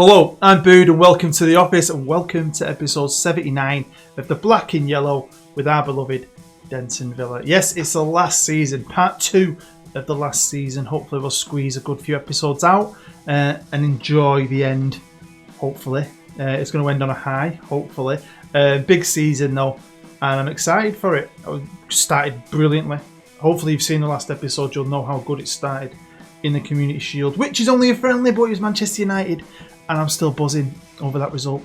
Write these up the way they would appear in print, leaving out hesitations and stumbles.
Hello, I'm Bood and welcome to the office and welcome to episode 79 of the Black and Yellow with our beloved Denton Villa. Yes, it's the last season, part 2 of the last season. Hopefully we'll squeeze a good few episodes out and enjoy the end, hopefully. It's going to end on a high, hopefully. Big season though, and I'm excited for it. It started brilliantly. Hopefully you've seen the last episode, you'll know how good it started in the Community Shield, which is only a friendly, but it was Manchester United. And I'm still buzzing over that result.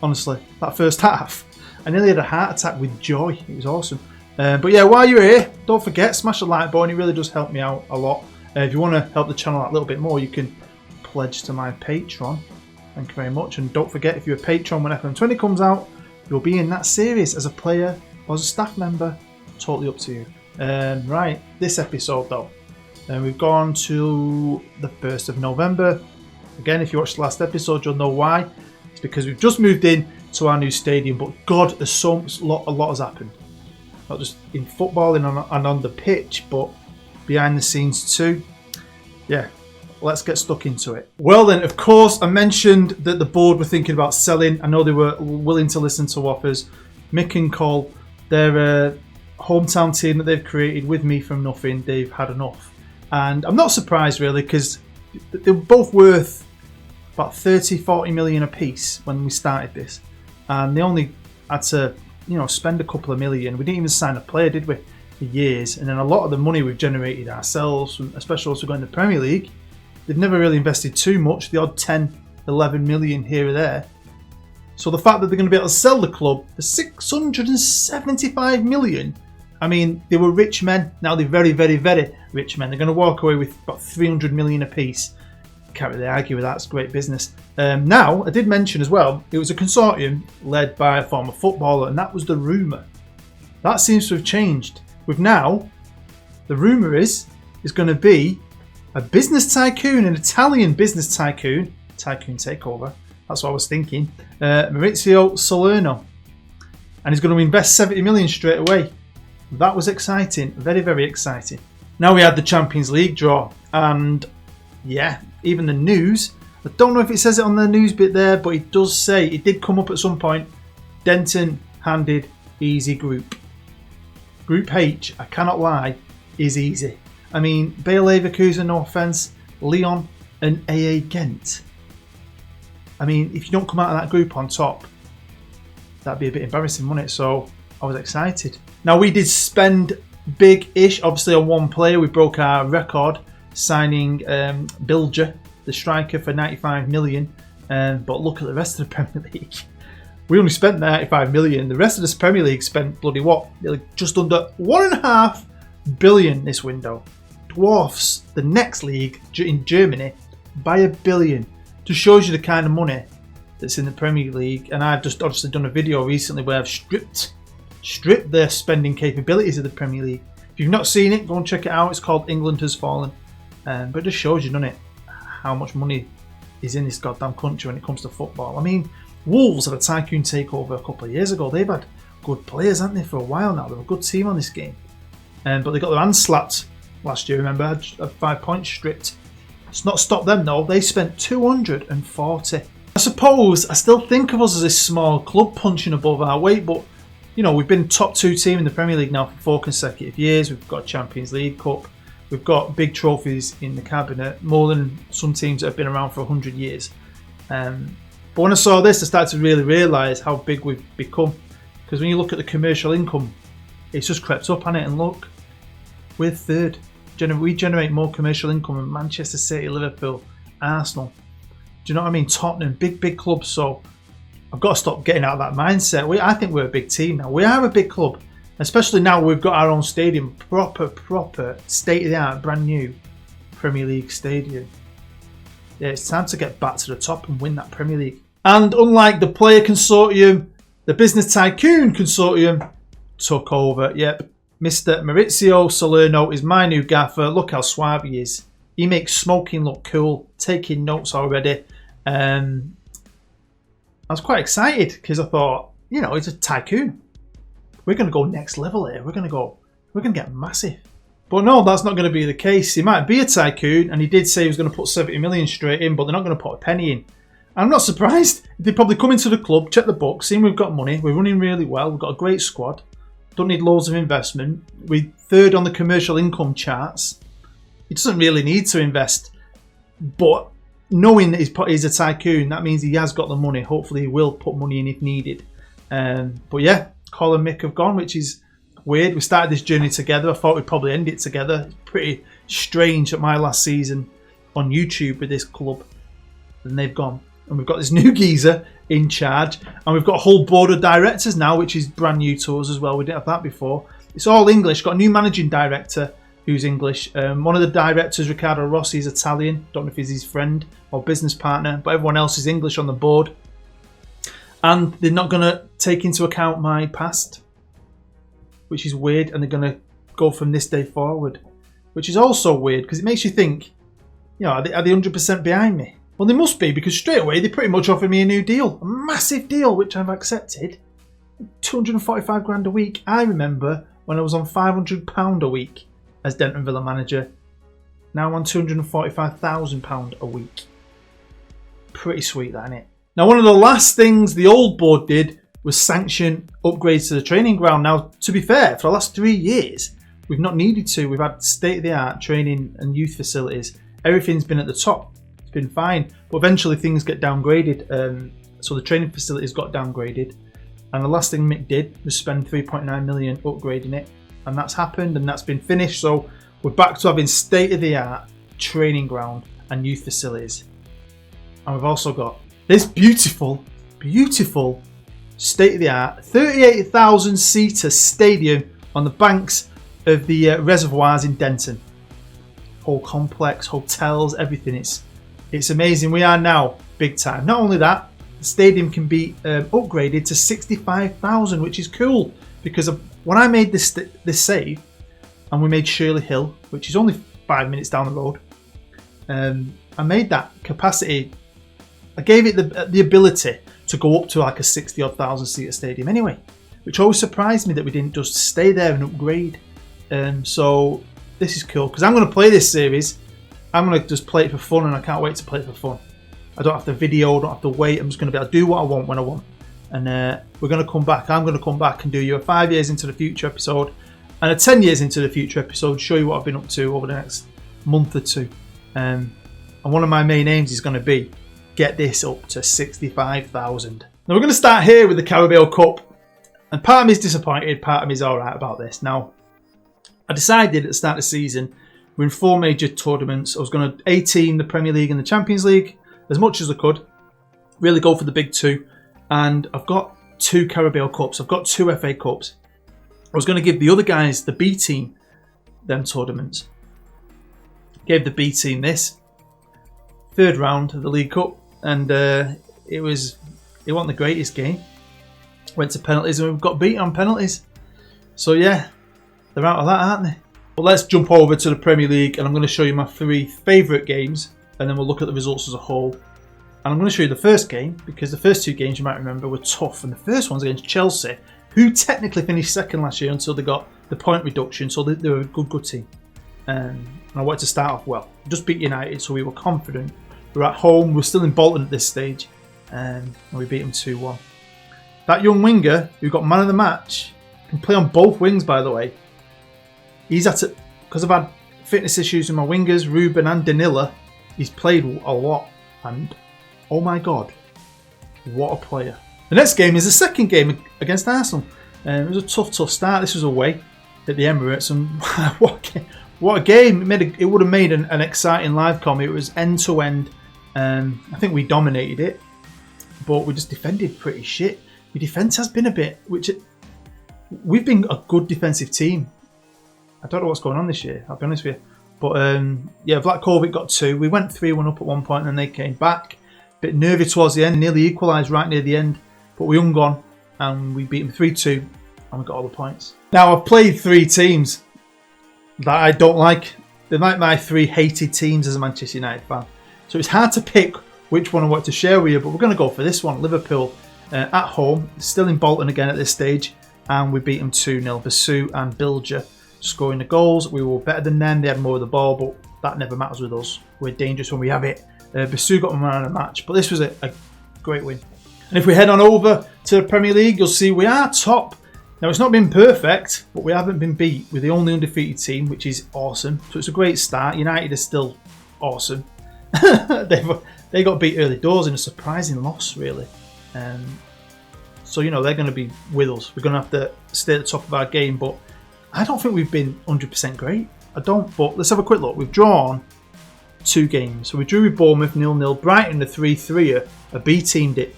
Honestly, that first half, I nearly had a heart attack with joy. It was awesome. But yeah, while you're here, don't forget, smash the like button. It really does help me out a lot. If you want to help the channel out a little bit more, you can pledge to my Patreon. Thank you very much. And don't forget, if you're a patron when FM20 comes out, you'll be in that series as a player or as a staff member. Totally up to you. Right, this episode though. We've gone to the 1st of November. Again, if you watched the last episode, you'll know why. It's because we've just moved in to our new stadium, but God, there's a lot has happened. Not just in football and on the pitch, but behind the scenes too. Yeah, let's get stuck into it. Well then, of course, I mentioned that the board were thinking about selling. I know they were willing to listen to offers. Mick and Cole, their hometown team that they've created with me from nothing, they've had enough. And I'm not surprised really, because they were both worth about 30-40 million a piece when we started this, and they only had to, spend a couple of million. We didn't even sign a player, did we, for years? And then a lot of the money we've generated ourselves, especially also going to the Premier League, they've never really invested too much. The odd 10-11 million here or there. So the fact that they're going to be able to sell the club for 675 million. I mean, they were rich men. Now they're very, very, very rich men. They're going to walk away with about 300 million apiece. Can't really argue with that. It's great business. Now, I did mention as well, it was a consortium led by a former footballer, and that was the rumour. That seems to have changed. With now, the rumour is going to be a business tycoon, an Italian business tycoon takeover. That's what I was thinking. Maurizio Salerno. And he's going to invest 70 million straight away. That was exciting, very, very exciting. Now we had the Champions League draw, and yeah, even the news, I don't know if it says it on the news bit there, but it does say, it did come up at some point, Denton handed easy group. Group H, I cannot lie, is easy. I mean, Bayer Leverkusen, no offence, Lyon and AA Ghent. I mean, if you don't come out of that group on top, that'd be a bit embarrassing, wouldn't it? So I was excited. Now we did spend big-ish, obviously on one player. We broke our record signing Bilger, the striker, for 95 million. But look at the rest of the Premier League. We only spent 95 million. The rest of the Premier League spent bloody what? Just under 1.5 billion this window. Dwarfs the next league in Germany by $1 billion. Just shows you the kind of money that's in the Premier League. And I've just obviously done a video recently where I've stripped their spending capabilities of the Premier League. If you've not seen it, go and check it out. It's called England Has Fallen. But it just shows you, doesn't it, how much money is in this goddamn country when it comes to football. I mean, Wolves had a tycoon takeover a couple of years ago. They've had good players, haven't they, for a while now. They're a good team on this game. But they got their hands slapped last year, remember? Had 5 points stripped. It's not stopped them, though. They spent 240. I suppose I still think of us as a small club punching above our weight, but we've been top 2 team in the Premier League now for 4 consecutive years. We've got a Champions League Cup. We've got big trophies in the cabinet, more than some teams that have been around for 100 years. But when I saw this, I started to really realise how big we've become. Because when you look at the commercial income, it's just crept up, hasn't it? And look, we're third. We generate more commercial income than Manchester City, Liverpool, Arsenal. Do you know what I mean? Tottenham, big clubs. So I've got to stop getting out of that mindset. I think we're a big team now. We are a big club. Especially now we've got our own stadium. Proper, state-of-the-art, brand new Premier League stadium. Yeah, it's time to get back to the top and win that Premier League. And unlike the player consortium, the business tycoon consortium took over. Yep, Mr. Maurizio Salerno is my new gaffer. Look how suave he is. He makes smoking look cool. Taking notes already. I was quite excited because I thought, he's a tycoon. We're going to go next level here. We're going to get massive. But no, that's not going to be the case. He might be a tycoon, and he did say he was going to put 70 million straight in, but they're not going to put a penny in. I'm not surprised. They'd probably come into the club, check the books, seen we've got money, we're running really well, we've got a great squad, don't need loads of investment, we're third on the commercial income charts. He doesn't really need to invest, but knowing that he's a tycoon, that means he has got the money. Hopefully he will put money in if needed. But yeah, Cole and Mick have gone, which is weird. We started this journey together. I thought we'd probably end it together. It's pretty strange at my last season on YouTube with this club. And they've gone. And we've got this new geezer in charge. And we've got a whole board of directors now, which is brand new to us as well. We didn't have that before. It's all English. Got a new managing director who's English. One of the directors, Riccardo Rossi, is Italian. Don't know if he's his friend or business partner. But everyone else is English on the board. And they're not going to take into account my past, which is weird. And they're going to go from this day forward, which is also weird because it makes you think, you know, are they 100% behind me? Well, they must be, because straight away they pretty much offered me a new deal, a massive deal, which I've accepted. 245 grand a week. I remember when I was on £500 a week as Denton Villa manager. Now I'm on £245,000 a week. Pretty sweet, that, isn't it? Now, one of the last things the old board did was sanction upgrades to the training ground. Now, to be fair, for the last 3 years, we've not needed to. We've had state-of-the-art training and youth facilities. Everything's been at the top. It's been fine. But eventually things get downgraded. So the training facilities got downgraded. And the last thing Mick did was spend 3.9 million upgrading it. And that's happened and that's been finished. So we're back to having state-of-the-art training ground and youth facilities. And we've also got this beautiful, beautiful state-of-the-art 38,000 seater stadium on the banks of the reservoirs in Denton. Whole complex, hotels, everything. It's amazing. We are now big time. Not only that, the stadium can be upgraded to 65,000, which is cool, because when I made this save and we made Shirley Hill, which is only 5 minutes down the road, I made that capacity. I gave it the ability to go up to like a 60-odd thousand seater stadium anyway, which always surprised me that we didn't just stay there and upgrade. So this is cool because I'm going to play this series. I'm going to just play it for fun, and I can't wait to play it for fun. I don't have to video, don't have to wait. I'm just going to be able to do what I want when I want. And we're going to come back. I'm going to come back and do you a 5 years into the future episode and a 10 years into the future episode, show you what I've been up to over the next month or two. And one of my main aims is going to be get this up to 65,000. Now we're going to start here with the Carabao Cup, and part of me is disappointed, part of me is alright about this. Now, I decided at the start of the season, we're in 4 major tournaments. I was going to A-team the Premier League and the Champions League as much as I could, really go for the big two, and I've got 2 Carabao Cups, I've got 2 FA Cups. I was going to give the other guys, the B team, them tournaments. Gave the B team this, 3rd round of the League Cup, and it wasn't the greatest game. Went to penalties and we've got beat on penalties. So yeah, they're out of that, aren't they? But let's jump over to the Premier League, and I'm going to show you my 3 favourite games, and then we'll look at the results as a whole. And I'm going to show you the first game, because the first 2 games you might remember were tough, and the first one's against Chelsea, who technically finished 2nd last year until they got the point reduction, so they were a good team. And I wanted to start off well. Just beat United, so we were confident. We're at home, we're still in Bolton at this stage, and we beat them 2-1. That young winger who got man of the match can play on both wings, by the way. He's had to, because I've had fitness issues with my wingers, Ruben and Danila, he's played a lot, and oh my god, what a player. The next game is the second game against Arsenal. It was a tough start. This was away at the Emirates, and what a game. It would have made an exciting live com. It was end to end. I think we dominated it, but we just defended pretty shit. My defence has been a bit, we've been a good defensive team. I don't know what's going on this year, I'll be honest with you. But yeah, Vlahovic got 2. We went 3-1 up at one point, and then they came back. Bit nervy towards the end, nearly equalised right near the end. But we hung on, and we beat them 3-2, and we got all the points. Now, I've played 3 teams that I don't like. They're like my 3 hated teams as a Manchester United fan. So it's hard to pick which one I want to share with you, but we're going to go for this one. Liverpool at home, still in Bolton again at this stage, and we beat them 2-0. Basu and Bilger scoring the goals. We were better than them. They had more of the ball, but that never matters with us. We're dangerous when we have it. Basu got a man of the match, but this was a great win. And if we head on over to the Premier League, you'll see we are top. Now, it's not been perfect, but we haven't been beat. We're the only undefeated team, which is awesome. So it's a great start. United are still awesome. They got beat early doors in a surprising loss, really. So, you know, they're going to be with us. We're going to have to stay at the top of our game, but I don't think we've been 100% great. I don't, but let's have a quick look. We've drawn 2 games. So we drew with Bournemouth 0-0. Brighton, the 3-3, a B teamed it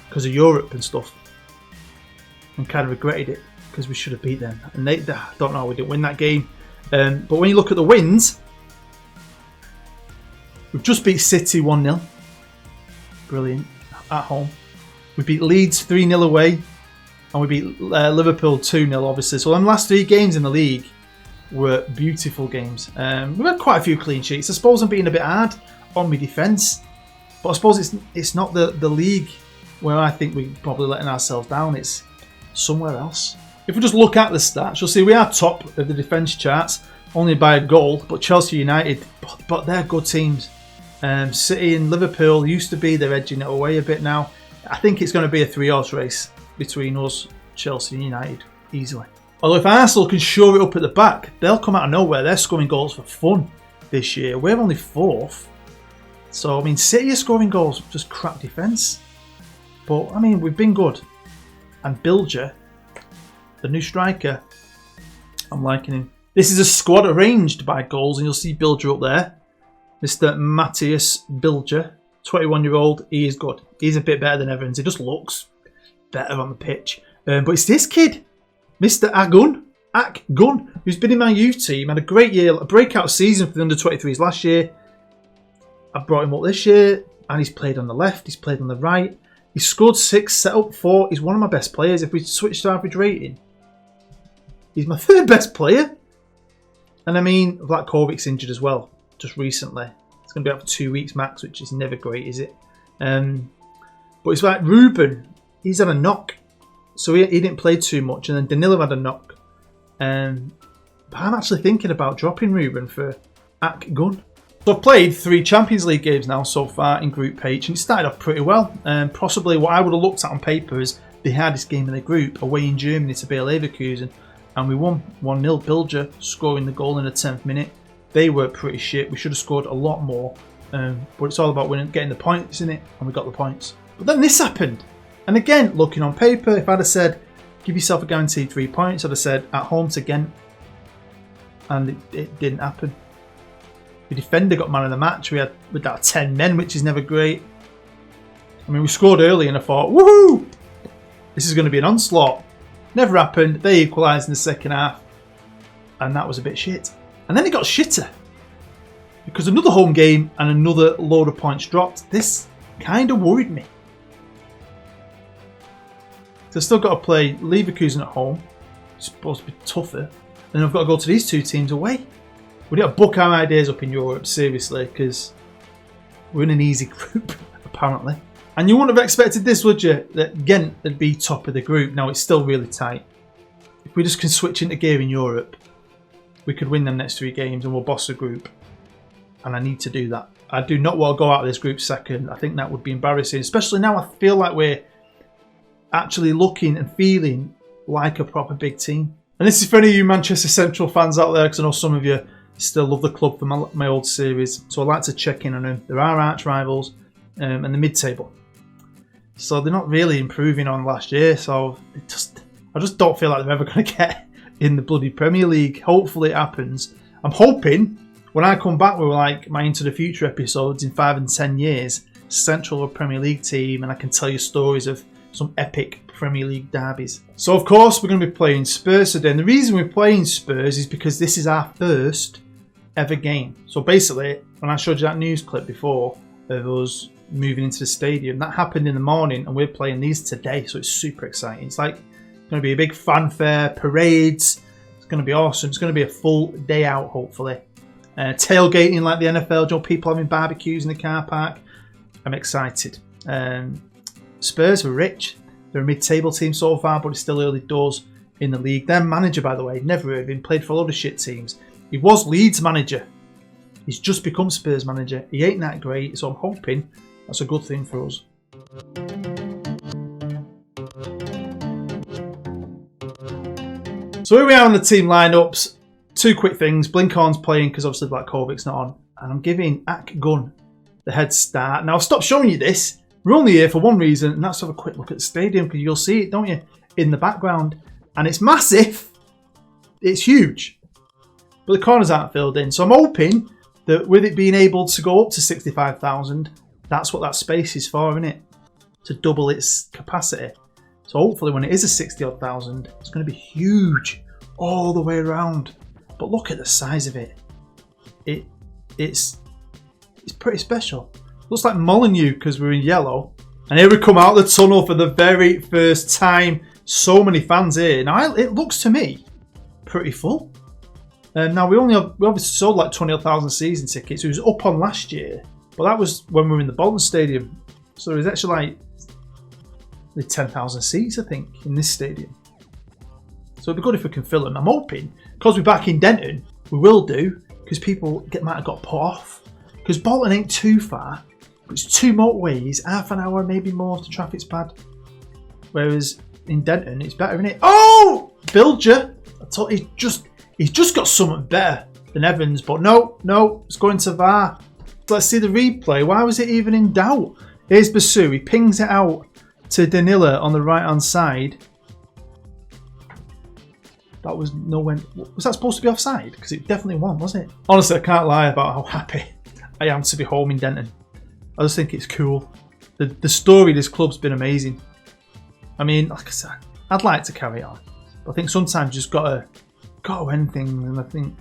because of Europe and stuff. And kind of regretted it because we should have beat them. And they don't know how we didn't win that game. But when you look at the wins, we've just beat City 1-0. Brilliant. At home. We beat Leeds 3-0 away. And we beat Liverpool 2-0, obviously. So them last 3 games in the league were beautiful games. We've had quite a few clean sheets. I suppose I'm being a bit hard on my defence. But I suppose it's not the league where I think we're probably letting ourselves down. It's somewhere else. If we just look at the stats, you'll see we are top of the defence charts, only by a goal. But Chelsea United, but they're good teams. City and Liverpool used to be, they're edging it away a bit now. I think it's going to be a 3-horse race between us, Chelsea and United, easily. Although if Arsenal can shore it up at the back, they'll come out of nowhere. They're scoring goals for fun this year. We're only 4th. So, I mean, City are scoring goals, just crap defence. But, I mean, we've been good. And Bilger, the new striker, I'm liking him. This is a squad arranged by goals, and you'll see Bilger up there. Mr. Matthias Bilger, 21-year-old. He is good. He's a bit better than Evans. He just looks better on the pitch. But it's this kid, Mr. Akgun, who's been in my youth team, had a great year, a breakout season for the under-23s last year. I brought him up this year, and he's played on the left, he's played on the right. He scored 6, set up 4. He's one of my best players. If we switch to average rating, he's my 3rd best player. And I mean, Vlahokovic's injured as well, just recently. It's going to be out for 2 weeks max, which is never great, is it? But it's like Ruben, he's had a knock. So he didn't play too much. And then Danilo had a knock. But I'm actually thinking about dropping Ruben for Akgun. So I've played 3 Champions League games now so far in Group H, and it started off pretty well. Possibly what I would have looked at on paper as the hardest game in the group, away in Germany to Bayer Leverkusen, and we won 1-0. Bilger scoring the goal in the 10th minute. They were pretty shit. We should have scored a lot more, but it's all about winning, getting the points in it, and we got the points. But then this happened, and again, looking on paper, if I'd have said, give yourself a guaranteed 3 points, I'd have said at home to Ghent, and it didn't happen. The defender got man of the match. We had 10 men, which is never great. I mean, we scored early and I thought, woohoo! This is going to be an onslaught. Never happened. They equalised in the second half. And that was a bit shit. And then it got shitter. Because another home game and another load of points dropped. This kind of worried me. So I've still got to play Leverkusen at home. It's supposed to be tougher. And I've got to go to these 2 teams away. We need to book our ideas up in Europe, seriously, because we're in an easy group, apparently. And you wouldn't have expected this, would you? That Ghent would be top of the group. Now, it's still really tight. If we just can switch into gear in Europe, we could win them next 3 games and we'll boss the group. And I need to do that. I do not want to go out of this group second. I think that would be embarrassing, especially now I feel like we're actually looking and feeling like a proper big team. And this is for any of you Manchester Central fans out there, because I know some of you still love the club for my old series, so I like to check in on them. There are arch rivals and the mid-table, so they're not really improving on last year. So I just don't feel like they're ever going to get in the bloody Premier League. Hopefully it happens. I'm hoping when I come back with like my Into the Future episodes in 5 and 10 years, Central or Premier League team, and I can tell you stories of some epic Premier League derbies. So of course we're going to be playing Spurs today, and the reason we're playing Spurs is because this is our first ever game. So basically, when I showed you that news clip before of us moving into the stadium, that happened in the morning and we're playing these today, so it's super exciting. It's like going to be a big fanfare, parades. It's going to be awesome. It's going to be a full day out, hopefully. Tailgating like the NFL, you know, people having barbecues in the car park. I'm excited. Spurs were rich. They're a mid-table team so far, but it's still early doors in the league. Their manager, by the way, never heard of him, played for a lot of shit teams. He was Leeds manager. He's just become Spurs manager. He ain't that great, so I'm hoping that's a good thing for us. So here we are on the team lineups. Two quick things. Blinkhorn's playing because obviously Black Kovic's not on. And I'm giving Ak Gun the head start. Now, I'll stop showing you this. We're only here for one reason, and that's to have a quick look at the stadium, because you'll see it, don't you, in the background. And it's massive. It's huge. But the corners aren't filled in. So I'm hoping that with it being able to go up to 65,000, that's what that space is for, isn't it? To double its capacity. So hopefully when it is a 60-odd thousand, it's going to be huge all the way around. But look at the size of it. It's pretty special. Looks like Molineux because we're in yellow. And here we come out the tunnel for the very first time. So many fans here. Now it looks to me pretty full. Now we obviously sold like 20,000 season tickets. It was up on last year, but that was when we were in the Bolton Stadium. So there's actually like 10,000 seats, I think, in this stadium. So it'd be good if we can fill them. I'm hoping, because we're back in Denton, we will do, because people might have got put off. Because Bolton ain't too far, but it's 2 motorways, half an hour, maybe more if the traffic's bad. Whereas in Denton, it's better, isn't it? Oh! Bilger! I thought he's just got something better than Evans, but no, it's going to VAR. Let's see the replay. Why was it even in doubt? Here's Basu. He pings it out to Danila on the right-hand side. That was nowhere. Was that supposed to be offside? Because it definitely wasn't it? Honestly, I can't lie about how happy I am to be home in Denton. I just think it's cool. The story of this club's been amazing. I mean, like I said, I'd like to carry on, but I think sometimes you just gotta end things, and I think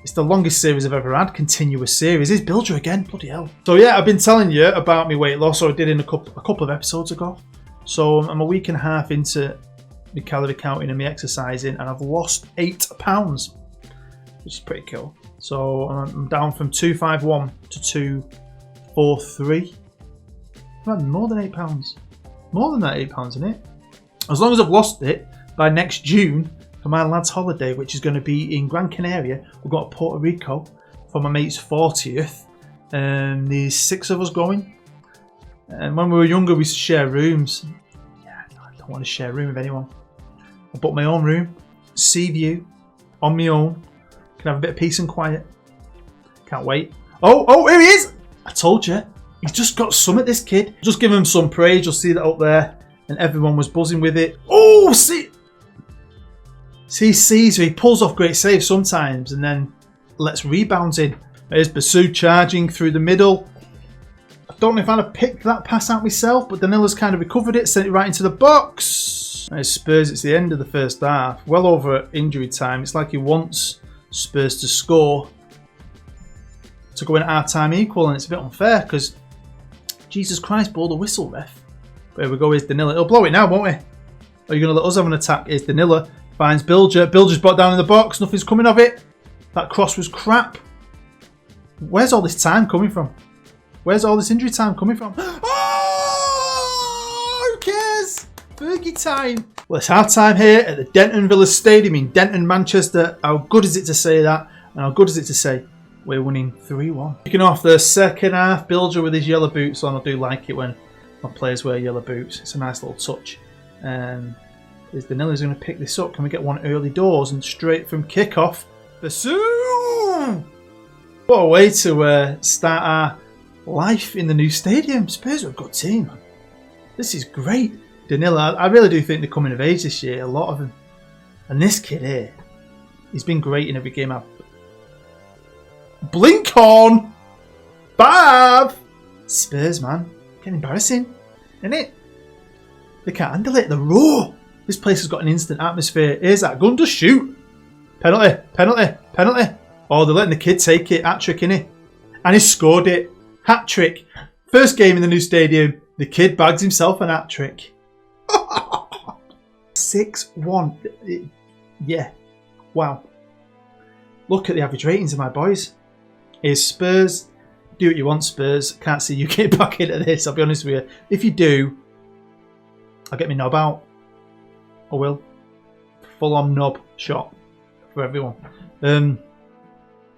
it's the longest series I've ever had. Continuous series. Is Bilger again? Bloody hell. So yeah, I've been telling you about my weight loss, or I did in a couple of episodes ago. So I'm a week and a half into my calorie counting and my exercising, and I've lost 8 pounds, which is pretty cool. So I'm down from 251 to 243. I've had more than 8 pounds. More than that 8 pounds, isn't it? As long as I've lost it by next June for my lad's holiday, which is going to be in Gran Canaria. We've got to Puerto Rico for my mate's 40th. There's 6 of us going. And when we were younger, we used to share rooms. Yeah, I don't want to share a room with anyone. I booked my own room, sea view, on my own. Can have a bit of peace and quiet. Can't wait. Oh, here he is! I told you. He's just got summit, this kid. Just give him some praise. You'll see that up there. And everyone was buzzing with it. Oh, see Caesar. He pulls off great saves sometimes and then lets rebounds in. There's Basu charging through the middle. I don't know if I'd have picked that pass out myself, but Danila's kind of recovered it, sent it right into the box. There's Spurs. It's the end of the first half. Well over injury time. It's like he wants Spurs to score to go in at half-time equal, and it's a bit unfair because Jesus Christ, blow the whistle, ref. There we go, here's Danila. He'll blow it now, won't he? Are you going to let us have an attack? Here's Danila. Finds Bilger. Bilger's brought down in the box. Nothing's coming of it. That cross was crap. Where's all this time coming from? Where's all this injury time coming from? Oh! Who cares? Fergie time. Well, it's half-time here at the Denton Villa Stadium in Denton, Manchester. How good is it to say that? And how good is it to say we're winning 3-1? Kicking off the second half, Bilger with his yellow boots on. I do like it when my players wear yellow boots. It's a nice little touch. Is Danila's going to pick this up? Can we get one early doors and straight from kickoff? Basu! What a way to start our life in the new stadium. Spurs are a good team, man. This is great. Danila, I really do think they're coming of age this year, a lot of them. And this kid here, he's been great in every game I've... Blinkhorn! Bav! Spurs, man. Getting embarrassing, isn't it? They can't handle it. The roar. This place has got an instant atmosphere. Here's that gun to shoot. Penalty. Oh, they're letting the kid take it. Hat-trick, innit? And he scored it. Hat-trick. First game in the new stadium. The kid bags himself an hat-trick. 6-1. Yeah. Wow. Look at the average ratings of my boys. Here's Spurs. Do what you want, Spurs. Can't see you get back into this, I'll be honest with you. If you do, I'll get me knob out. I will. full-on knob shot for everyone. I'm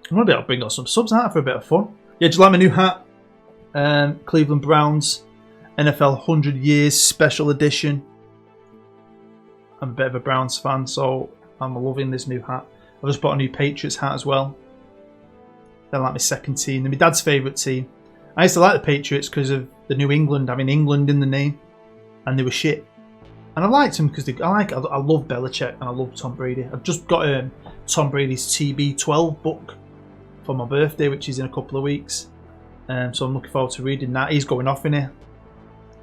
going to be able to bring on some subs out for a bit of fun. Yeah, do you like my new hat? Cleveland Browns NFL 100 Years Special Edition. I'm a bit of a Browns fan, so I'm loving this new hat. I've just bought a new Patriots hat as well. They're like my second team. They're my dad's favourite team. I used to like the Patriots because of the New England, having England in the name, and they were shit. And I liked them because I love Belichick and I love Tom Brady. I've just got Tom Brady's TB12 book for my birthday, which is in a couple of weeks. So I'm looking forward to reading that. He's going off in here.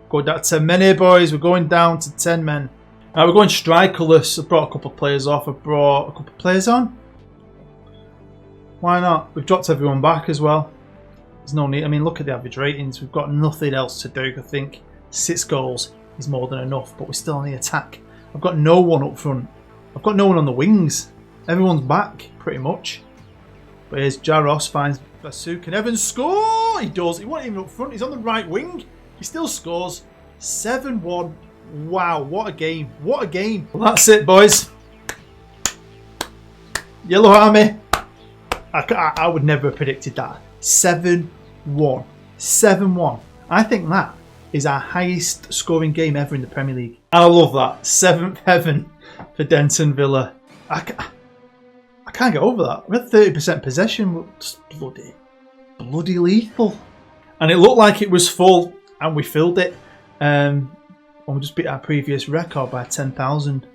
Go down to 10 men here, boys. We're going down to 10 men. We're going strikerless. I've brought a couple of players off. I've brought a couple of players on. Why not? We've dropped everyone back as well. There's no need. I mean, look at the average ratings. We've got nothing else to do. I think 6 goals is more than enough, but we're still on the attack. I've got no one up front. I've got no one on the wings. Everyone's back, pretty much. But here's Jaros, finds Basuk, and Evans score! He does. He wasn't even up front. He's on the right wing. He still scores. 7-1. Wow, what a game. What a game. Well, that's it, boys. Yellow Army. I would never have predicted that. 7-1. 7-1. I think that is our highest scoring game ever in the Premier League. I love that. 7th heaven for Denton Villa. I can't get over that. We're at 30% possession. We're just bloody lethal. And it looked like it was full, and we filled it. And we just beat our previous record by 10,000.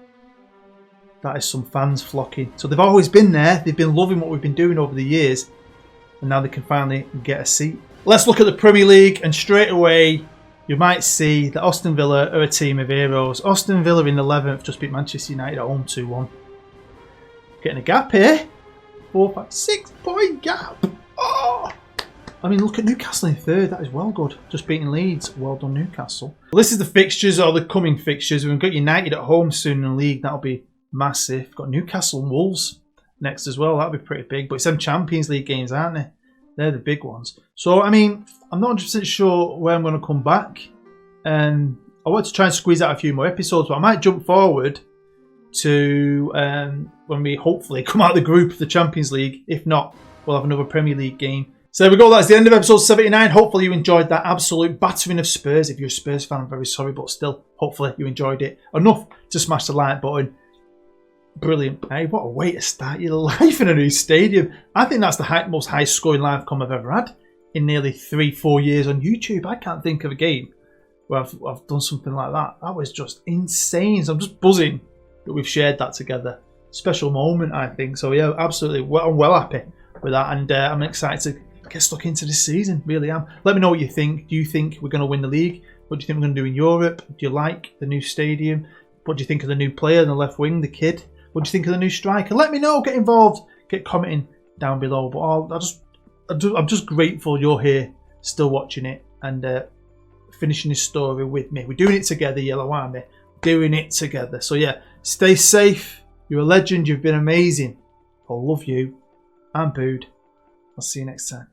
That is some fans flocking. So they've always been there. They've been loving what we've been doing over the years. And now they can finally get a seat. Let's look at the Premier League, and straight away you might see that Aston Villa are a team of heroes. Aston Villa in 11th just beat Manchester United at home 2-1. Getting a gap here. 4, 5, 6 point gap. Oh! I mean, look at Newcastle in 3rd. That is well good. Just beating Leeds. Well done, Newcastle. Well, this is the fixtures, or the coming fixtures. We've got United at home soon in the league. That'll be massive. We've got Newcastle and Wolves next as well. That'll be pretty big. But it's them Champions League games, aren't they? They're the big ones. So, I mean, I'm not 100% sure where I'm going to come back. I want to try and squeeze out a few more episodes, but I might jump forward to when we hopefully come out of the group of the Champions League. If not, we'll have another Premier League game. So there we go. That's the end of episode 79. Hopefully you enjoyed that absolute battering of Spurs. If you're a Spurs fan, I'm very sorry, but still, hopefully you enjoyed it enough to smash the like button. Brilliant. Hey, what a way to start your life in a new stadium. I think that's the most high scoring live com I've ever had in nearly 3-4 years on YouTube. I can't think of a game where I've done something like that. That was just insane. So I'm just buzzing that we've shared that together. Special moment, I think. So yeah, absolutely. I'm well happy with that, and I'm excited to get stuck into this season. Really am. Let me know what you think. Do you think we're going to win the league? What do you think we're going to do in Europe? Do you like the new stadium? What do you think of the new player in the left wing, the kid? What do you think of the new striker? Let me know. Get involved. Get commenting down below. But I'm just grateful you're here, still watching it, and finishing this story with me. We're doing it together, Yellow Army. Doing it together. So yeah, stay safe. You're a legend. You've been amazing. I love you. I'm Bood. I'll see you next time.